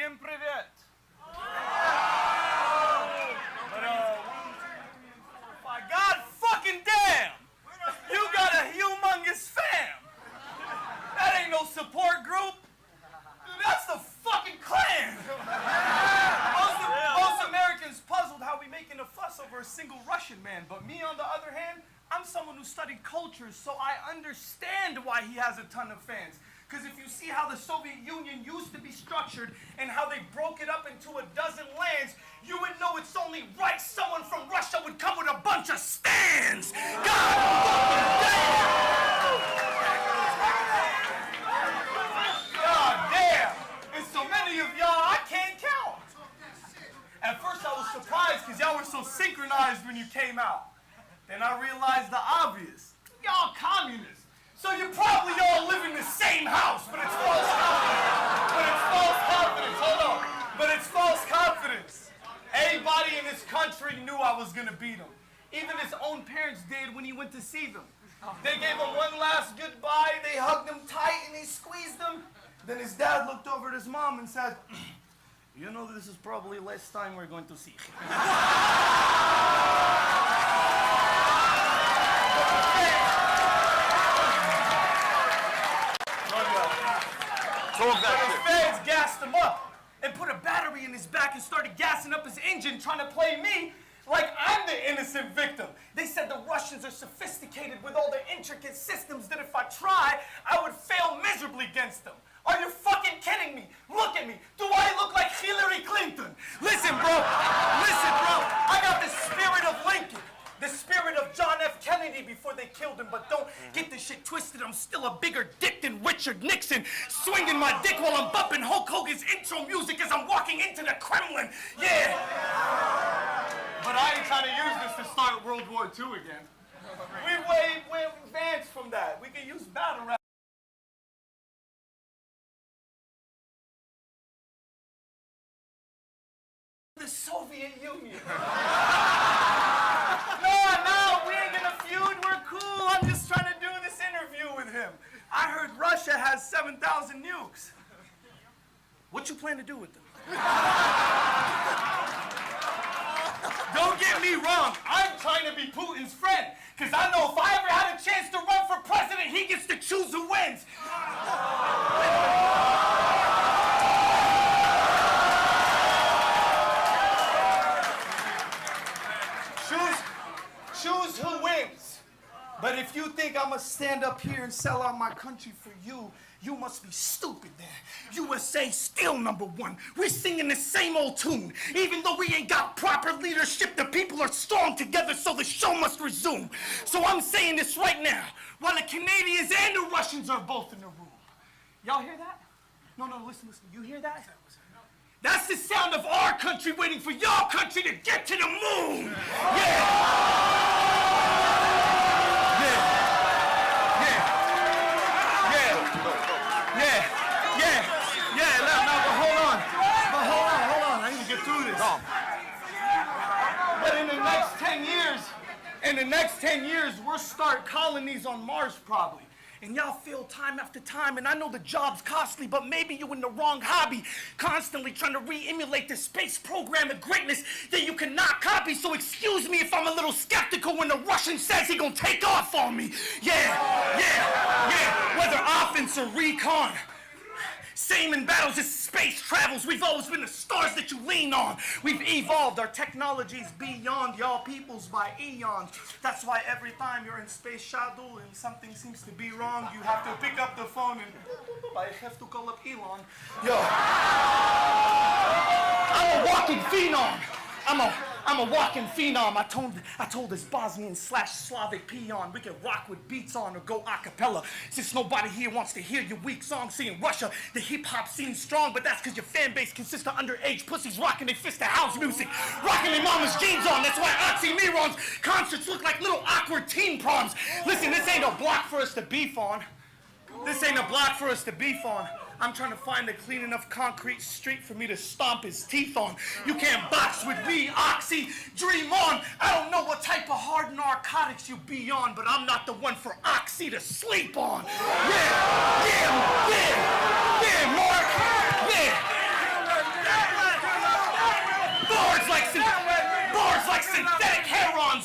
Всем привет! My God fucking damn! You got a humongous fam! That ain't no support group! Dude, that's the fucking Klan! Most Americans puzzled how we making a fuss over a single Russian man, but me on the other hand, I'm someone who studied cultures, so I understand why he has a ton of fans. Because if you see how the Soviet Union used to be structured and how they broke it up into a dozen lands, you would know it's only right someone from Russia would come with a bunch of stands! God damn! And so many of y'all I can't count! At first I was surprised because y'all were so synchronized when you came out. Then I realized the obvious. Y'all communists. So you probably all live in the same house, but it's false confidence. Hold on. But it's false confidence. Everybody in this country knew I was gonna beat him. Even his own parents did when he went to see them. They gave him one last goodbye, they hugged him tight and they squeezed him. Then his dad looked over at his mom and said, you know this is probably the last time we're going to see him. His fans gassed him up and put a battery in his back and started gassing up his engine, trying to play me like I'm the innocent victim. They said the Russians are sophisticated with all their intricate systems that if I try, I would fail miserably against them. Are you fucking kidding me? Look at me. Do I look like Hillary Clinton? Listen, bro. I got the spirit of Lincoln. The spirit of John F. Kennedy before they killed him, but don't get this shit twisted. I'm still a bigger dick than Richard Nixon, swinging my dick while I'm bumping Hulk Hogan's intro music as I'm walking into the Kremlin. Yeah. But I ain't trying to use this to start World War II again. We way advanced from that. We can use battle rap. The Soviet Union. No, we ain't gonna feud, we're cool. I'm just trying to do this interview with him. I heard Russia has 7,000 nukes. What you plan to do with them? Don't get me wrong, I'm trying to be Putin's friend. Because I know if I ever had a chance to run for president, he gets to choose who wins. Choose who wins. But if you think I'm gonna stand up here and sell out my country for you, you must be stupid then. USA still #1. We're singing the same old tune. Even though we ain't got proper leadership, the people are strong together, so the show must resume. So I'm saying this right now, while the Canadians and the Russians are both in the room. Y'all hear that? No, listen. You hear that? That's the sound of our country waiting for your country to get to the moon. Hold on. I need to get through this. But in the next 10 years, we'll start colonies on Mars probably. And y'all fail time after time, and I know the job's costly, but maybe you're in the wrong hobby, constantly trying to re-emulate the space program of greatness that you cannot copy, so excuse me if I'm a little skeptical when the Russian says he gonna take off on me. Yeah, whether offense or recon. Same in battles as space travels, we've always been the stars that you lean on. We've evolved, our technology's beyond y'all peoples by eons. That's why every time you're in space shuttle and something seems to be wrong, you have to pick up the phone and I have to call up Elon. Yo, I'm a walking phenom. I'm a walking phenom. I told this Bosnian/Slavic peon we can rock with beats on or go a cappella. Since nobody here wants to hear your weak song, see in Russia the hip-hop scene's strong, but that's because your fan base consists of underage pussies rocking their fist to house music, rocking their mama's jeans on. That's why OXXXYMIRON's concerts look like little awkward teen proms. Listen, this ain't a block for us to beef on. I'm trying to find a clean enough concrete street for me to stomp his teeth on. You can't box with me, Oxy. Dream on. I don't know what type of hard narcotics you be on, but I'm not the one for Oxy to sleep on. Yeah, Mark. Yeah.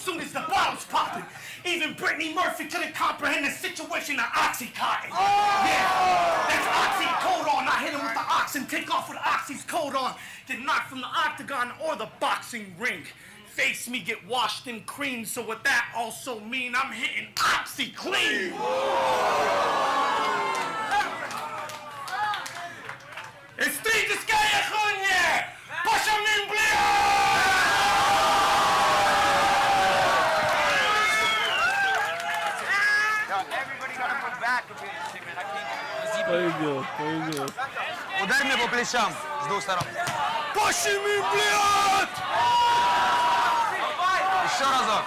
soon as the bottle's popping. Even Brittany Murphy couldn't comprehend the situation of Oxycontin. Yeah, that's oxycodone. I hit him with the ox and take off with Oxy's coat on. Get knocked from the octagon or the boxing ring. Face me get washed in cream, so what that also mean I'm hitting Oxy clean. Стыдиская хуйня! Пошумим, блядь! Пойдет. Ударь меня по плечам с двух сторон. Пошумим, блядь! Еще разок.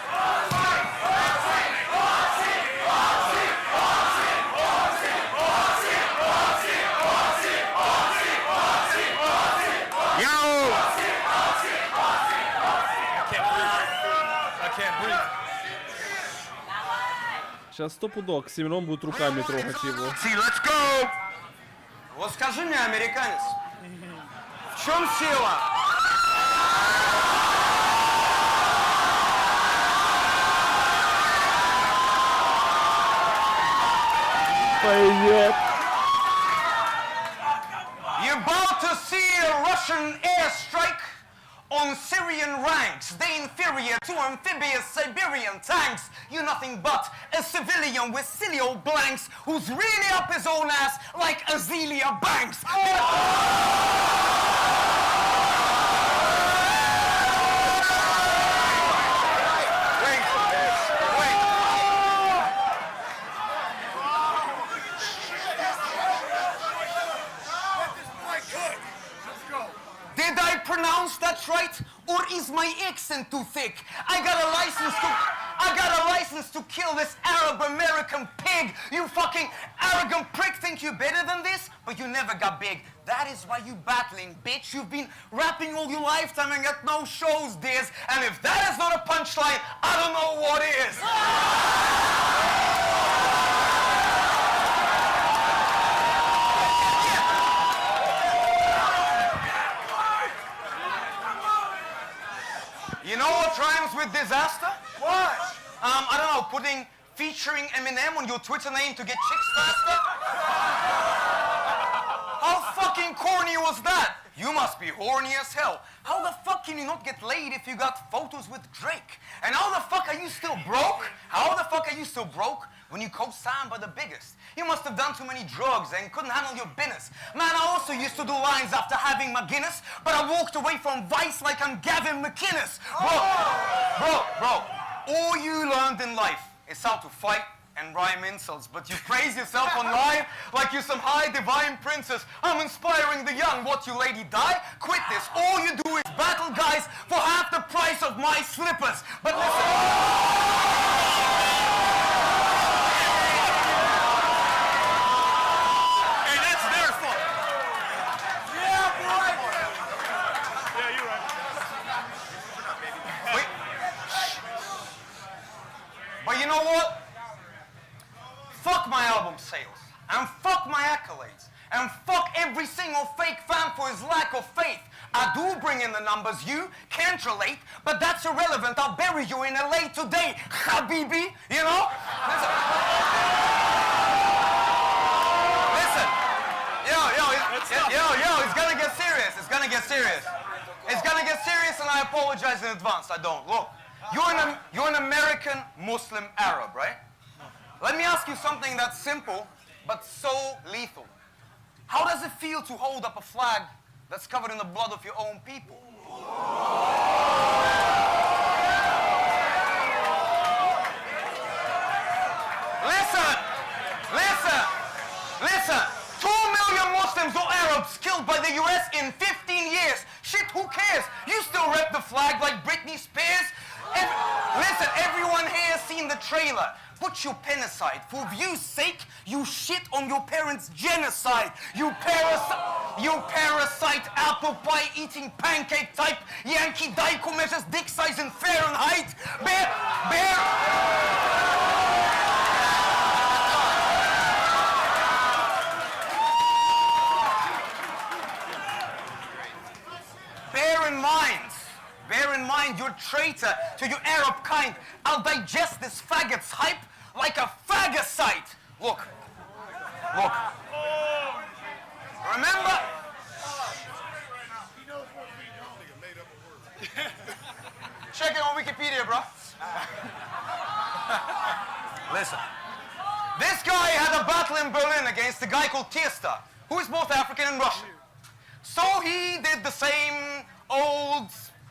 Сейчас стопудок, Оксимирон будет руками трогать его. Let's go! Вот скажи мне, американец, в чем сила? Пойдет. You're about to see a Russian airstrike on Syrian ranks. They inferior to amphibious Siberian tanks. You're nothing but a civilian with cilio blanks who's really up his own ass like Azealia Banks. Did I pronounce that right? Or is my accent too thick? I got a license to kill this Arab American pig. You fucking arrogant prick think you're better than this? But you never got big. That is why you battling, bitch. You've been rapping all your lifetime and got no shows, Diz. And if that is not a punchline, I don't know what is. You know what rhymes with disaster? What? I don't know, featuring Eminem on your Twitter name to get chicks faster? How fucking corny was that? You must be horny as hell. How the fuck can you not get laid if you got photos with Drake? And how the fuck are you still broke? How the fuck are you still broke when you co-signed by the biggest? You must have done too many drugs and couldn't handle your business. Man, I also used to do lines after having my Guinness, but I walked away from Vice like I'm Gavin McInnes. Bro, all you learned in life is how to fight and rhyme insults, but you praise yourself on live like you're some high divine princess. I'm inspiring the young. What, you lady die? Quit this. All you do is battle guys for half the price of my slippers. But listen. But you know what? Fuck my album sales, and fuck my accolades, and fuck every single fake fan for his lack of faith. I do bring in the numbers you can't relate, but that's irrelevant. I'll bury you in LA today, Habibi, you know? Listen. Yo, it's gonna get serious. It's gonna get serious. It's gonna get serious, and I apologize in advance. I don't. Look. You're an American Muslim Arab, right? Let me ask you something that's simple, but so lethal. How does it feel to hold up a flag that's covered in the blood of your own people? Listen. 2 million Muslims or Arabs killed by the US in 15 years. Shit, who cares? You still rep the flag like Britney Spears? Listen, everyone here has seen the trailer. Put your pen aside. For view's sake, you shit on your parents' genocide. You parasite, apple pie eating pancake type. Yankee Daiko measures dick size in Fahrenheit. Bear in mind, you're traitor to your Arab kind. I'll digest this faggot's hype like a phagocyte. Look. Look. Remember? Check it on Wikipedia, bro. Listen. This guy had a battle in Berlin against a guy called DIZASTER, who is both African and Russian. So he did the same old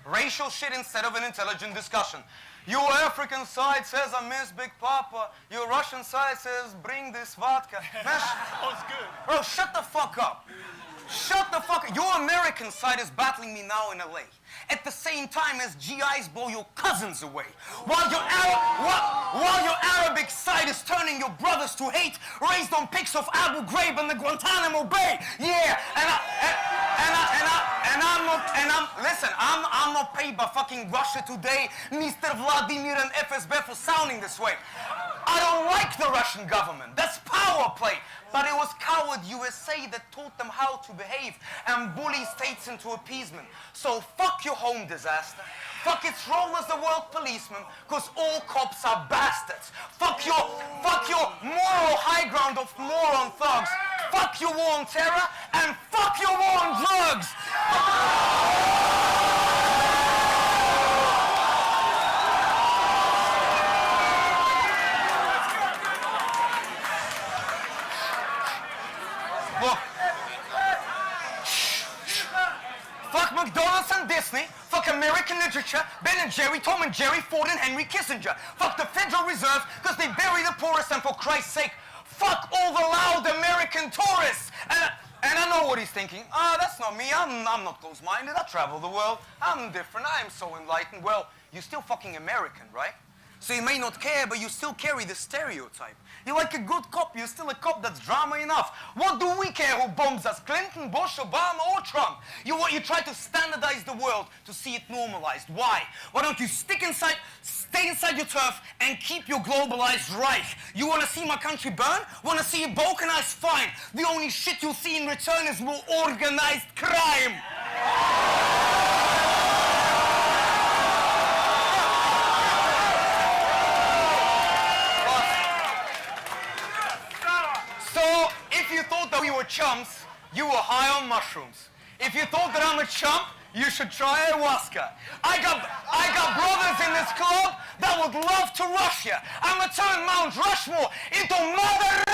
racial shit instead of an intelligent discussion. Your African side says I miss Big Papa. Your Russian side says bring this vodka. Man, good. bro, shut the fuck up. Shut the fuck up. Your American side is battling me now in LA. At the same time as GIs blow your cousins away. While your Arabic side is turning your brothers to hate, raised on pics of Abu Ghraib and the Guantanamo Bay. Yeah, I'm not paid by fucking Russia Today, Mr. Vladimir and FSB for sounding this way. I don't like the Russian government. That's power play. But it was coward USA that taught them how to behave and bully states into appeasement. So fuck your home disaster. Fuck its role as the world policeman, cause all cops are bastards. Fuck your moral high ground of moron thugs. Fuck your war on terror and fuck your war on drugs. Look. Fuck McDonald's and Disney. Fuck American literature, Ben and Jerry, Tom and Jerry, Ford and Henry Kissinger. Fuck the Federal Reserve, because they bury the poorest, and for Christ's sake, fuck all the loud American tourists. And I know what he's thinking. That's not me. I'm not close-minded. I travel the world. I'm different. I'm so enlightened. Well, you're still fucking American, right? So you may not care, but you still carry the stereotype. You're like a good cop. You're still a cop that's drama enough. What do we care who bombs us? Clinton, Bush, Obama, or Trump? You try to standardize the world to see it normalized. Why? Why don't you stay inside your turf and keep your globalized Reich? You want to see my country burn? Want to see it balkanized? Fine. The only shit you'll see in return is more organized crime. So, if you thought that we were chumps, you were high on mushrooms. If you thought that I'm a chump, you should try ayahuasca. I got brothers in this club that would love to rush you. I'ma turn Mount Rushmore into Mother